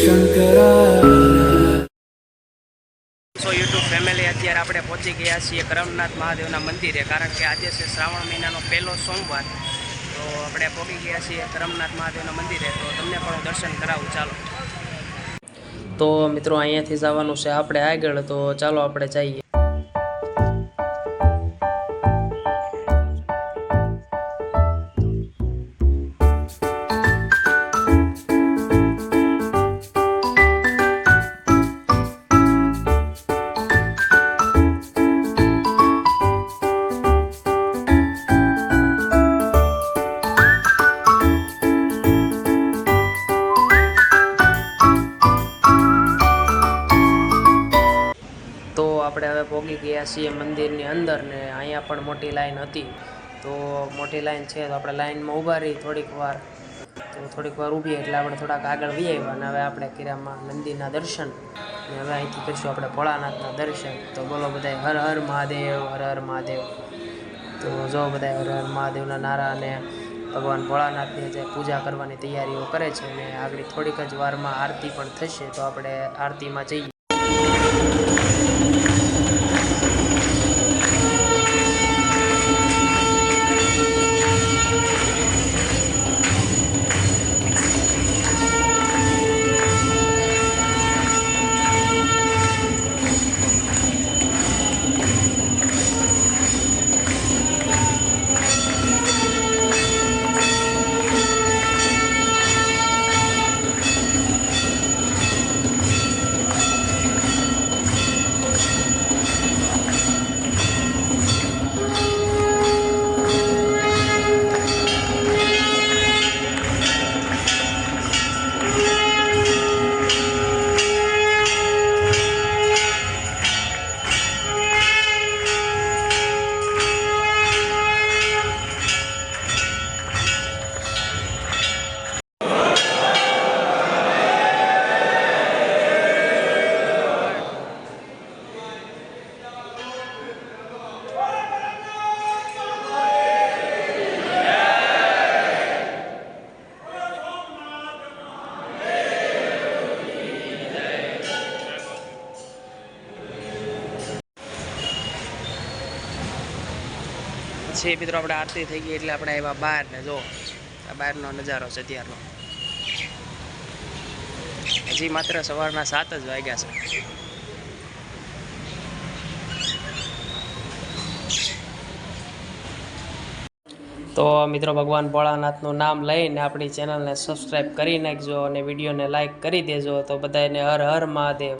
YouTube family અત્યારે આપણે પહોંચી ગયા છીએ કરમનાથ મહાદેવના મંદિરે, કારણ કે આજે છે શ્રાવણ મહિનાનો પહેલો સોમવાર. તો આપણે પહોંચી ગયા છીએ કરમનાથ મહાદેવના મંદિરે, તો તમને પણ હું દર્શન કરાવું. ચાલો તો મિત્રો, અહીંયાથી જવાનું છે આપણે આગળ, તો ચાલો આપણે જઈએ. તો આપણે હવે પહોંચી ગયા છીએ મંદિરની અંદર, ને અહીંયા પણ મોટી લાઈન હતી. તો મોટી લાઈન છે, તો આપણે લાઈનમાં ઊભા રહી થોડીક વાર. તો થોડીક વાર ઊભી એટલે આપણે થોડાક આગળ વી આવ્યા, અને હવે આપણે કર્યા મંદિરના દર્શન. અને હવે અહીંથી કરીશું આપણે ભોળાનાથના દર્શન. તો બોલો બધા હર હર મહાદેવ, હર હર મહાદેવ. તો જો બધા હર હર મહાદેવના નારા, અને ભગવાન ભોળાનાથની જે પૂજા કરવાની તૈયારીઓ કરે છે. અને આગળ થોડીક જ વારમાં આરતી પણ થશે, તો આપણે આરતીમાં જઈએ. પછી મિત્રો આપણે આરતી થઈ ગઈ એટલે આપણે આવ્યા બહાર, ને જો આ બહારનો નજારો છે અત્યારનો. હજી માત્ર સવારના 7 જ વાગ્યા છે. તો મિત્રો, ભગવાન ભોળાનાથનું નામ લઈને આપણી ચેનલને સબસ્ક્રાઈબ કરી નાખજો, અને વિડીયોને લાઈક કરી દેજો. તો બધાને હર હર મહાદેવ.